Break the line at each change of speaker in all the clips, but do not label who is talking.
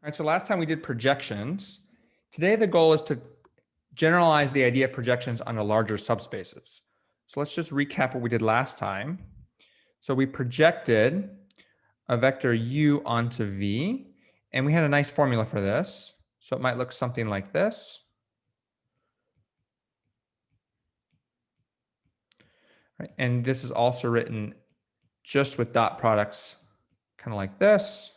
All right, so last time we did projections. Today the goal is to generalize the idea of projections onto larger subspaces. So let's just recap what we did last time. So we projected a vector u onto v, and we had a nice formula for this. So it might look something like this. Right, and this is also written just with dot products, kind of like this.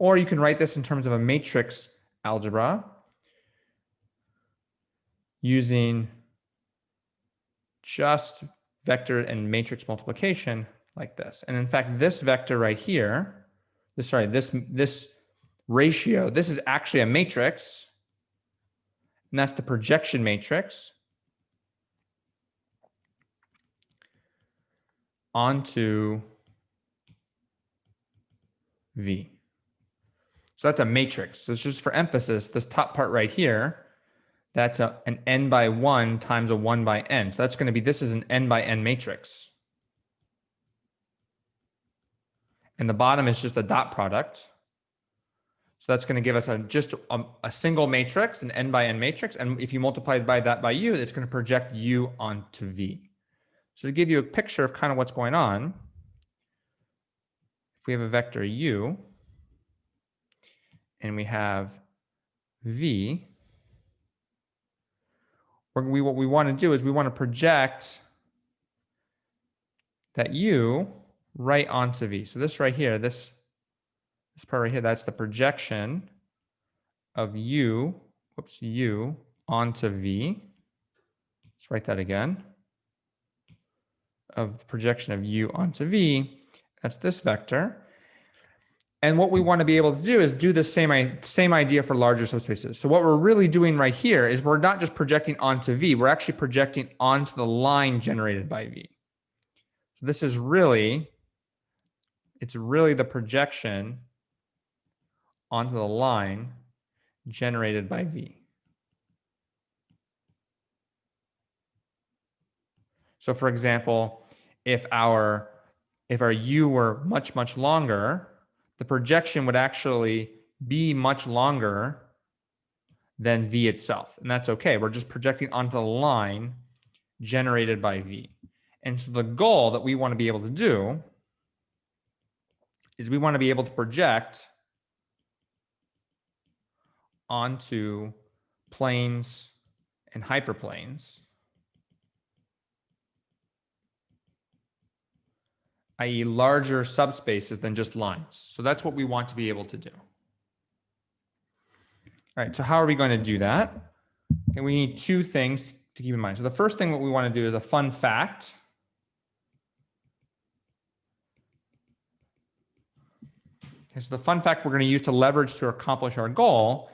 Or you can write this in terms of a matrix algebra using just vector and matrix multiplication like this. And in fact, this vector right here, this ratio, this is actually a matrix, and that's the projection matrix onto V. So that's a matrix. So it's just for emphasis, this top part right here, that's an n by 1 times a 1 by n. So that's going to be, this is an n by n matrix. And the bottom is just a dot product. So that's going to give us just a single matrix, an n by n matrix. And if you multiply by that by u, it's going to project u onto V. So to give you a picture of kind of what's going on, if we have a vector u, and we have V, what we want to do is we want to project that u right onto V. So this right here, this part right here, that's the projection of u onto V. Let's write that again. Of the projection of u onto V, that's this vector. And what we want to be able to do is do the same idea for larger subspaces. So what we're really doing right here is we're not just projecting onto V, we're actually projecting onto the line generated by V. So this is really, it's really the projection onto the line generated by V. So for example, if our u were much longer, the projection would actually be much longer than V itself. And that's okay. We're just projecting onto the line generated by V. And so the goal that we want to be able to do is we want to be able to project onto planes and hyperplanes, i.e. larger subspaces than just lines. So that's what we want to be able to do. All right, so how are we going to do that? Okay, we need two things to keep in mind. So the first thing what we want to do is a fun fact. Okay, so the fun fact we're going to use to leverage to accomplish our goal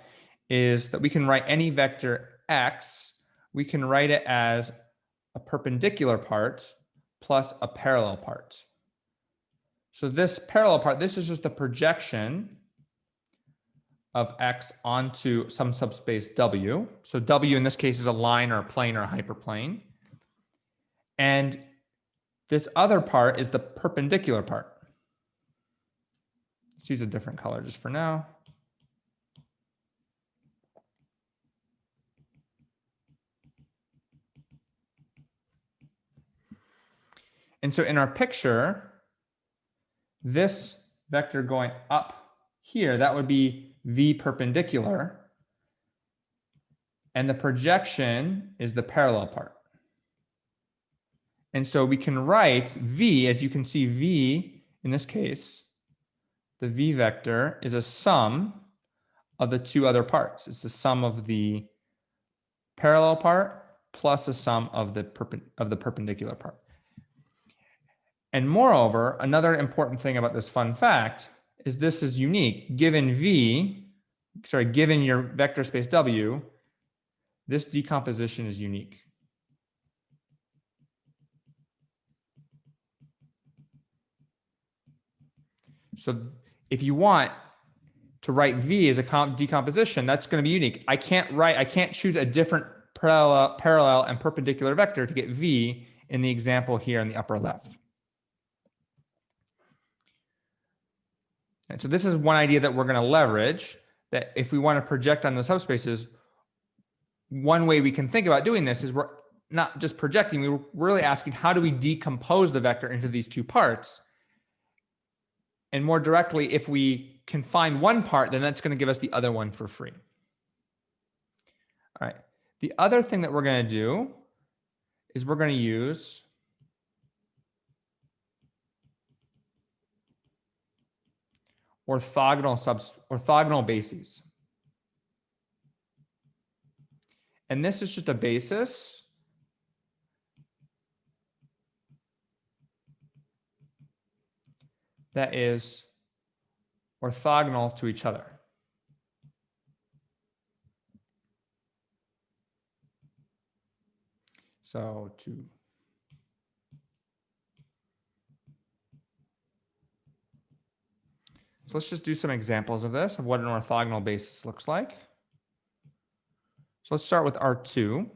is that we can write any vector x, we can write it as a perpendicular part plus a parallel part. So this parallel part, this is just a projection of x onto some subspace W. So W in this case is a line or a plane or a hyperplane. And this other part is the perpendicular part. Let's use a different color just for now. And so in our picture, this vector going up here, that would be V perpendicular. And the projection is the parallel part. And so we can write V, as you can see, V in this case, the V vector is a sum of the two other parts. It's the sum of the parallel part plus a sum of the perpendicular part. And moreover, another important thing about this fun fact is this is unique. Given your vector space W, this decomposition is unique. So if you want to write V as a decomposition, that's going to be unique. I can't choose a different parallel and perpendicular vector to get V in the example here in the upper left. And so this is one idea that we're going to leverage, that if we want to project on the subspaces, one way we can think about doing this is we're not just projecting, we're really asking how do we decompose the vector into these two parts? And more directly, if we can find one part, then that's going to give us the other one for free. All right. The other thing that we're going to do is we're going to use orthogonal bases. And this is just a basis that is orthogonal to each other. So let's just do some examples of this, of what an orthogonal basis looks like. So let's start with R2.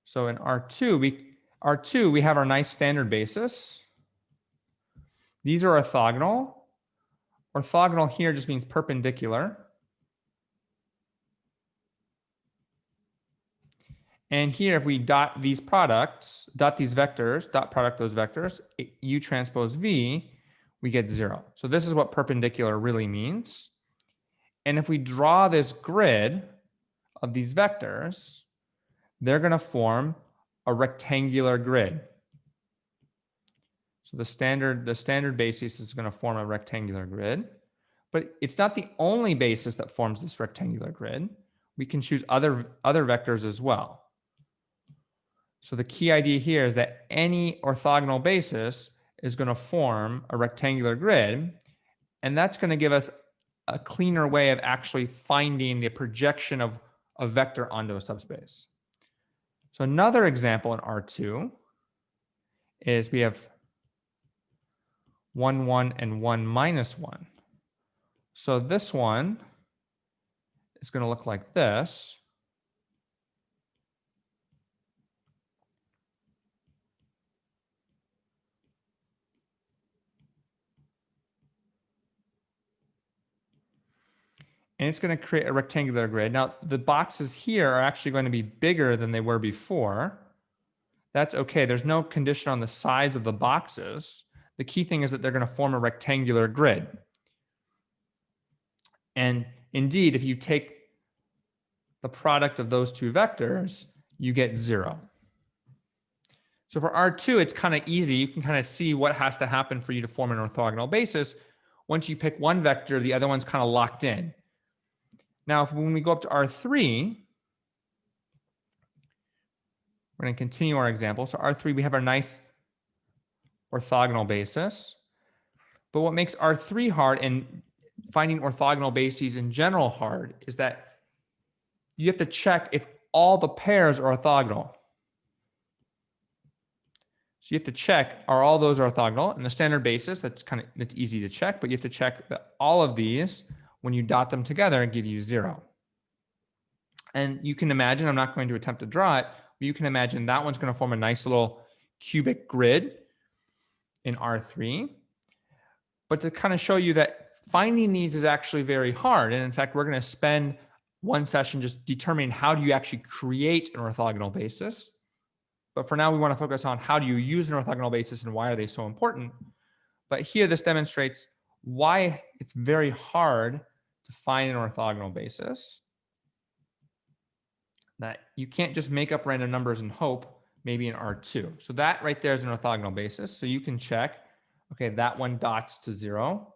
So in R2, we have our nice standard basis. These are orthogonal. Orthogonal here just means perpendicular. And here, if we dot these products, dot these vectors, dot product those vectors, U transpose V, we get 0. So this is what perpendicular really means. And if we draw this grid of these vectors, they're going to form a rectangular grid. So the standard basis is going to form a rectangular grid. But it's not the only basis that forms this rectangular grid. We can choose other vectors as well. So the key idea here is that any orthogonal basis is going to form a rectangular grid, and that's going to give us a cleaner way of actually finding the projection of a vector onto a subspace. So another example in R2 is we have 1, 1, and 1 minus 1. So this one is going to look like this. And it's going to create a rectangular grid. Now, the boxes here are actually going to be bigger than they were before. That's okay. There's no condition on the size of the boxes. The key thing is that they're going to form a rectangular grid. And indeed, if you take the product of those two vectors, you get 0. So for R2, it's kind of easy. You can kind of see what has to happen for you to form an orthogonal basis. Once you pick one vector, the other one's kind of locked in. Now, when we go up to R3, we're going to continue our example. So R3, we have our nice orthogonal basis. But what makes R3 hard, and finding orthogonal bases in general hard, is that you have to check if all the pairs are orthogonal. So you have to check, are all those orthogonal? And the standard basis, that's easy to check, but you have to check that all of these, when you dot them together, give you 0. And you can imagine, I'm not going to attempt to draw it, but you can imagine that one's going to form a nice little cubic grid in R3. But to kind of show you that finding these is actually very hard. And in fact, we're going to spend one session just determining how do you actually create an orthogonal basis. But for now, we want to focus on how do you use an orthogonal basis and why are they so important. But here, this demonstrates why it's very hard to find an orthogonal basis. That you can't just make up random numbers and hope maybe in R2. So that right there is an orthogonal basis. So you can check, okay, that one dots to 0.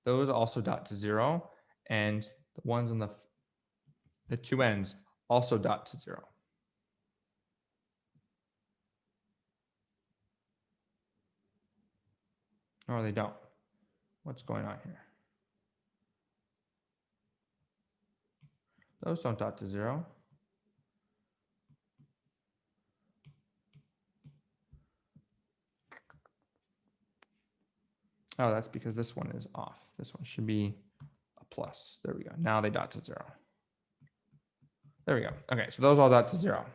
Those also dot to 0. And the ones on the two ends also dot to 0. Or they don't. What's going on here? Those don't dot to 0. Oh, that's because this one is off. This one should be a plus. There we go. Now they dot to 0. There we go. Okay, so those all dot to 0.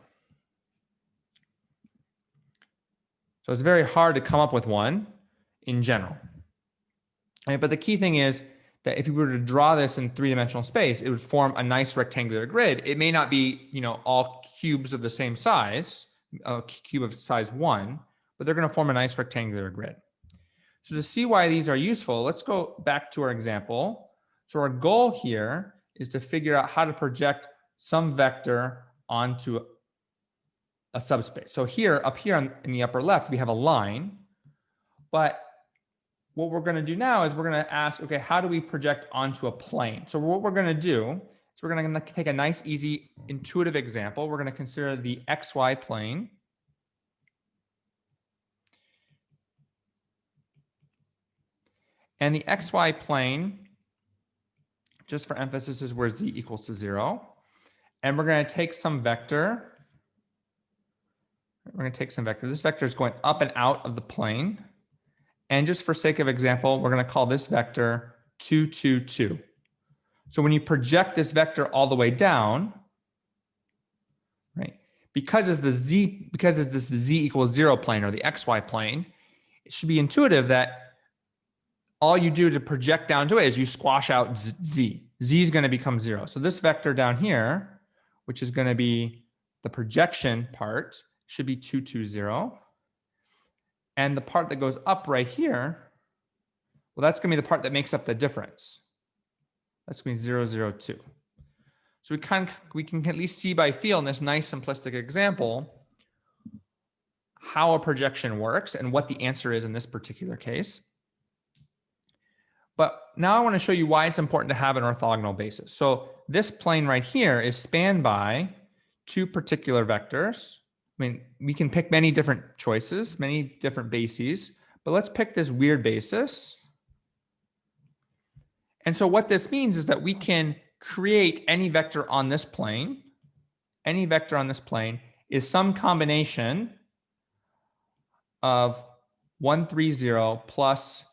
So it's very hard to come up with one in general. Right? But the key thing is that if you were to draw this in three-dimensional space, it would form a nice rectangular grid. It may not be, all cubes of the same size, a cube of size 1, but they're going to form a nice rectangular grid. So to see why these are useful, let's go back to our example. So our goal here is to figure out how to project some vector onto a subspace. So here, up here in the upper left, we have a line, but what we're going to do now is we're going to ask, okay, how do we project onto a plane? So what we're going to do is we're going to take a nice, easy, intuitive example. We're going to consider the XY plane. And the XY plane, just for emphasis, is where z equals to 0. And we're going to take some vector. We're going to take some vector. This vector is going up and out of the plane. And just for sake of example, we're going to call this vector 2, 2, 2. So when you project this vector all the way down, right, because it's the z equals 0 plane or the xy plane, it should be intuitive that all you do to project down to it is you squash out z. Z is going to become 0. So this vector down here, which is going to be the projection part, should be 2, 2, 0. And the part that goes up right here, well, that's going to be the part that makes up the difference. That's going to be 0, 0, 2. So we can at least see by feel in this nice simplistic example how a projection works and what the answer is in this particular case. But now I want to show you why it's important to have an orthogonal basis. So this plane right here is spanned by two particular vectors. I mean, we can pick many different choices, many different bases, but let's pick this weird basis. And so what this means is that we can create any vector on this plane. Any vector on this plane is some combination of 1, 3, 0 plus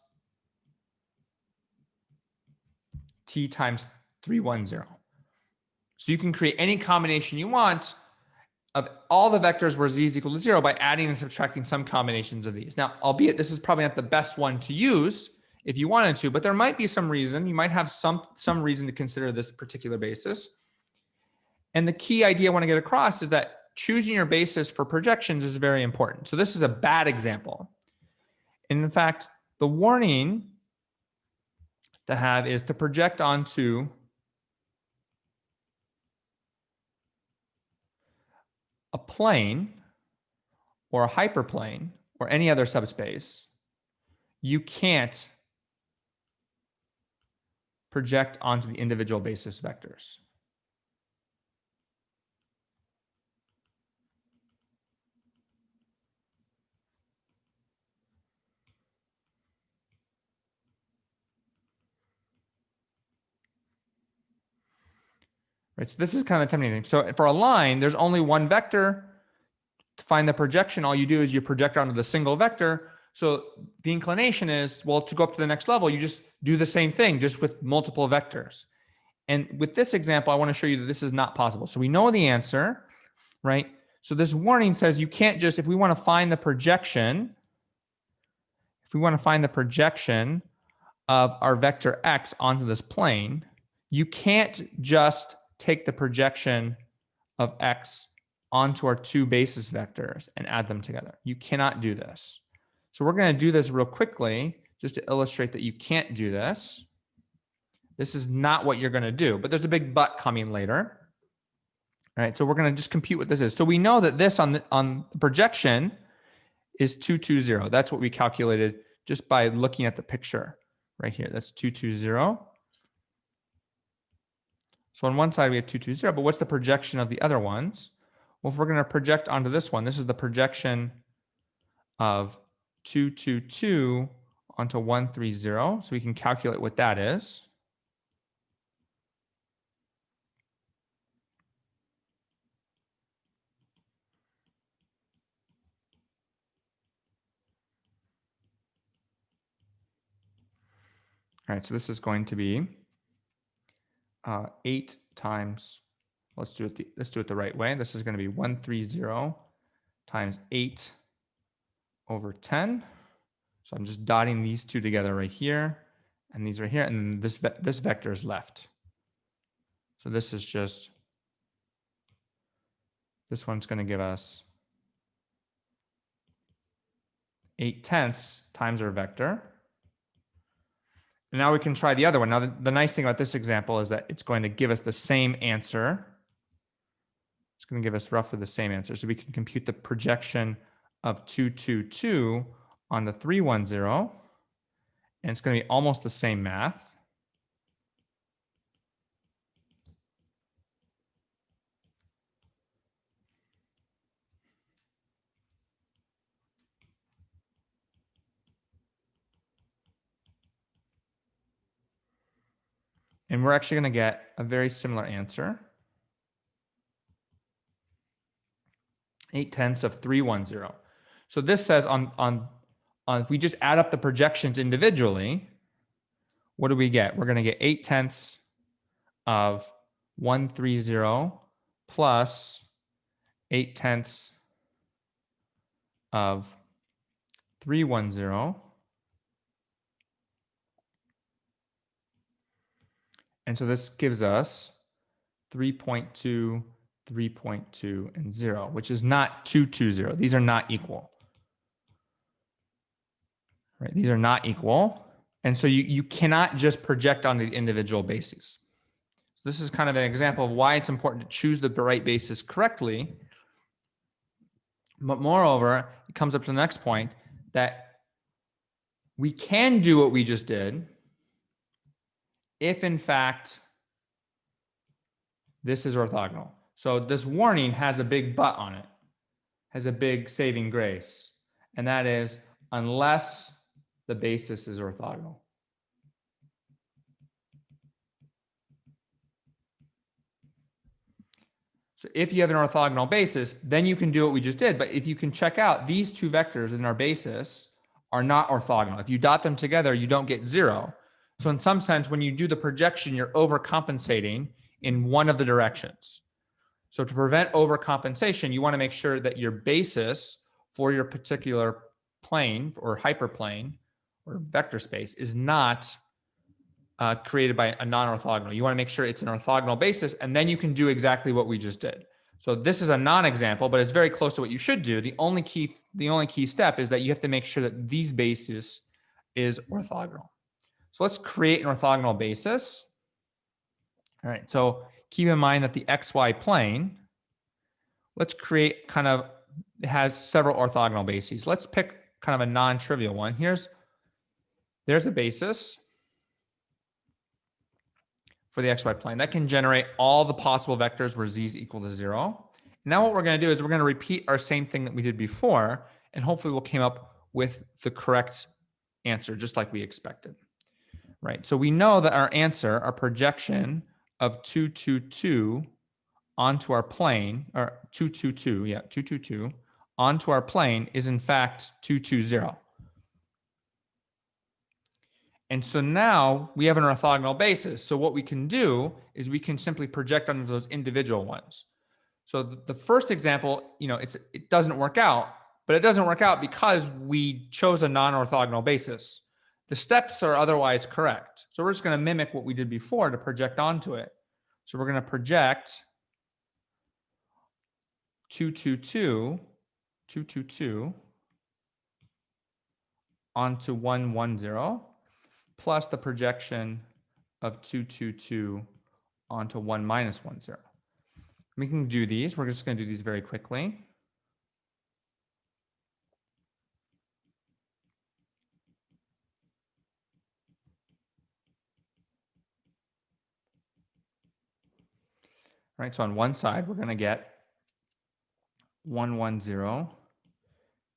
t times 3, 1, 0. So you can create any combination you want of all the vectors where z is equal to 0 by adding and subtracting some combinations of these. Now, albeit this is probably not the best one to use if you wanted to, but there might be some reason. You might have some reason to consider this particular basis. And the key idea I want to get across is that choosing your basis for projections is very important. So this is a bad example. And in fact, the warning to have is to project onto a plane or a hyperplane or any other subspace. You can't project onto the individual basis vectors. Right, so this is kind of the tempting thing. So for a line, there's only one vector. To find the projection, all you do is you project onto the single vector. So the inclination is, well, to go up to the next level, you just do the same thing, just with multiple vectors. And with this example, I want to show you that this is not possible. So we know the answer, right? So this warning says you can't just, if we want to find the projection, of our vector x onto this plane, you can't just take the projection of x onto our two basis vectors and add them together. You cannot do this. So we're going to do this real quickly just to illustrate that you can't do this. This is not what you're going to do, but there's a big but coming later. All right, so we're going to just compute what this is. So we know that this on the projection is 2, 2, 0. That's what we calculated just by looking at the picture right here. That's 2, 2, 0. So on one side we have 2, 2, 0, but what's the projection of the other ones? Well, if we're going to project onto this one, this is the projection of 2, 2, 2 onto 1, 3, 0. So we can calculate what that is. All right, so this is going to be 8 times, let's do it the right way. This is going to be 130 times 8 over 10. So I'm just dotting these two together right here. and these are here, and this vector is left. So this is just, this one's going to give us 8/10 times our vector. And now we can try the other one. Now, the nice thing about this example is that it's going to give us the same answer. It's going to give us roughly the same answer. So we can compute the projection of 2, 2, 2 onto 3, 1, 0. And it's going to be almost the same math. And we're actually going to get a very similar answer. 8/10 of 3, 1, 0. So this says if we just add up the projections individually, what do we get? We're going to get 8/10 of 1, 3, 0 plus 8/10 of 3, 1, 0. And so this gives us 3.2, 3.2, and 0, which is not 2, 2, 0. These are not equal. Right? These are not equal. And so you cannot just project on the individual bases. So this is kind of an example of why it's important to choose the right basis correctly. But moreover, it comes up to the next point that we can do what we just did if, in fact, this is orthogonal. So this warning has a big but on it, has a big saving grace, and that is unless the basis is orthogonal. So if you have an orthogonal basis, then you can do what we just did. But if you can check out, these two vectors in our basis are not orthogonal. If you dot them together, you don't get 0. So in some sense, when you do the projection, you're overcompensating in one of the directions. So to prevent overcompensation, you want to make sure that your basis for your particular plane or hyperplane or vector space is not created by a non-orthogonal. You want to make sure it's an orthogonal basis, and then you can do exactly what we just did. So this is a non-example, but it's very close to what you should do. The only key step is that you have to make sure that these basis is orthogonal. So let's create an orthogonal basis. All right, so keep in mind that the xy plane, let's create it has several orthogonal bases. Let's pick kind of a non-trivial one. There's a basis for the xy plane that can generate all the possible vectors where z is equal to 0. Now what we're going to do is we're going to repeat our same thing that we did before, and hopefully we'll come up with the correct answer, just like we expected. Right, so we know that our answer, our projection of 2, 2, 2 onto our plane, or 2, 2, 2, 2, 2, 2 onto our plane is in fact 2, 2, 0. And so now we have an orthogonal basis. So what we can do is we can simply project onto those individual ones. So the first example, it doesn't work out, but it doesn't work out because we chose a non-orthogonal basis. The steps are otherwise correct. So we're just going to mimic what we did before to project onto it. So we're going to project 2, 2, 2, 2, 2, 2 onto 1, 1, 0, plus the projection of 2, 2, 2 onto 1, minus 1, 0. We can do these. We're just going to do these very quickly. Right, so on one side, we're going to get 1, 1, 0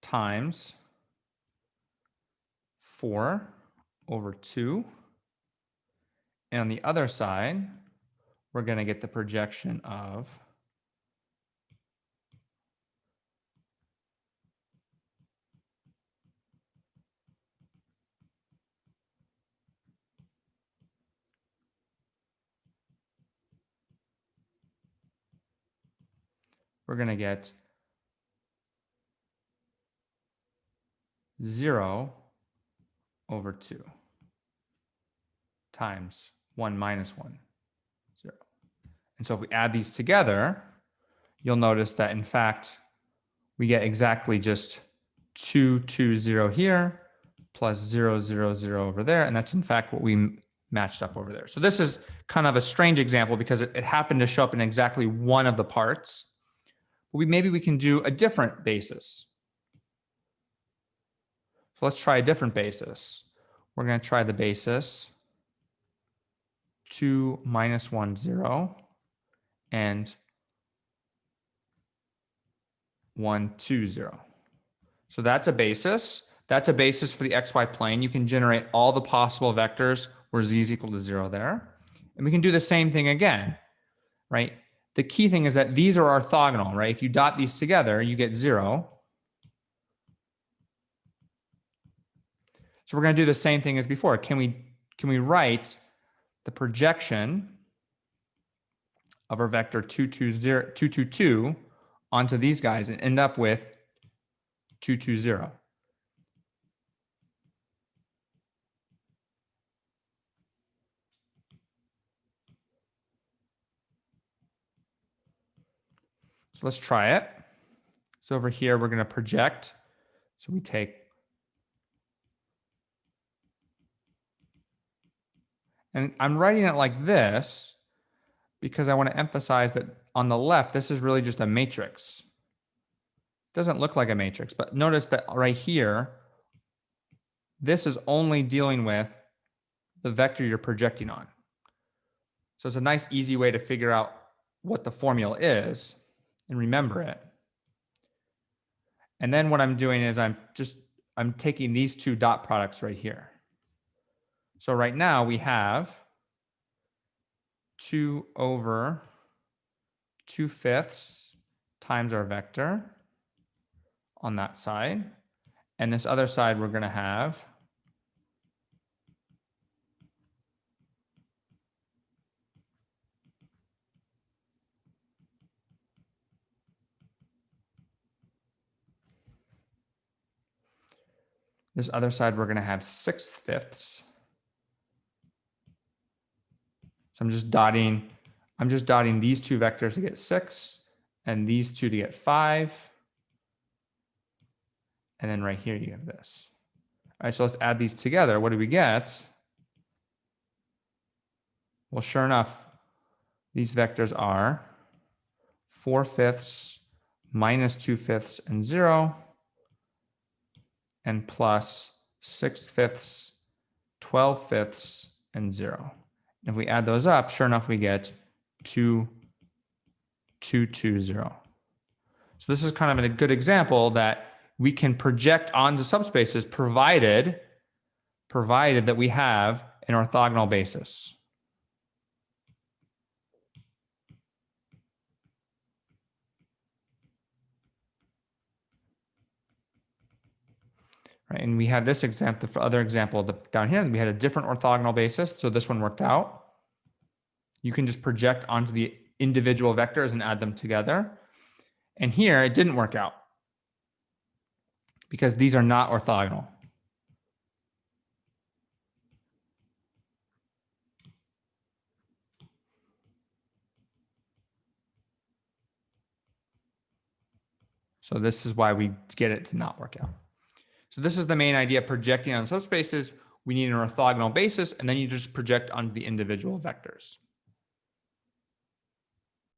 times 4 over 2. And on the other side, we're going to get the projection of we're going to get 0 over 2. times 1 minus 1, 0. And so if we add these together, you'll notice that in fact, we get exactly just 2, 2, 0 here, plus 0, 0, 0 over there. And that's in fact what we matched up over there. So this is kind of a strange example because it happened to show up in exactly one of the parts. But maybe we can do a different basis. So let's try a different basis. We're going to try the basis 2 minus 1, 0, and 1, 2, 0. So that's a basis. That's a basis for the xy plane. You can generate all the possible vectors where z is equal to 0 there. And we can do the same thing again, right? The key thing is that these are orthogonal, right? If you dot these together, you get 0. So we're going to do the same thing as before. Can we write the projection of our vector 2, 2, 0, 2, 2, 2 onto these guys and end up with 2, 2, 0? So let's try it. So over here, we're going to project. So we take, and I'm writing it like this because I want to emphasize that on the left, this is really just a matrix. It doesn't look like a matrix, but notice that right here, this is only dealing with the vector you're projecting on. So it's a nice, easy way to figure out what the formula is and remember it. And then what I'm doing is I'm taking these two dot products right here. So right now we have 2 over 2/5 times our vector on that side. And this other side we're going to have this other side we're going to have 6/5. So I'm just dotting these two vectors to get 6 and these two to get 5. And then right here you have this. All right, so let's add these together. What do we get? Well, sure enough, these vectors are 4/5 minus 2/5 and 0 and plus 6/5, 12/5 and 0. If we add those up, sure enough, we get 2, 2, 2, 0. So this is kind of a good example that we can project onto subspaces provided that we have an orthogonal basis. Right, and we have this example, the other example down here, we had a different orthogonal basis, so this one worked out. You can just project onto the individual vectors and add them together. And here it didn't work out because these are not orthogonal. So this is why we get it to not work out. So this is the main idea, projecting on subspaces. We need an orthogonal basis, and then you just project onto the individual vectors.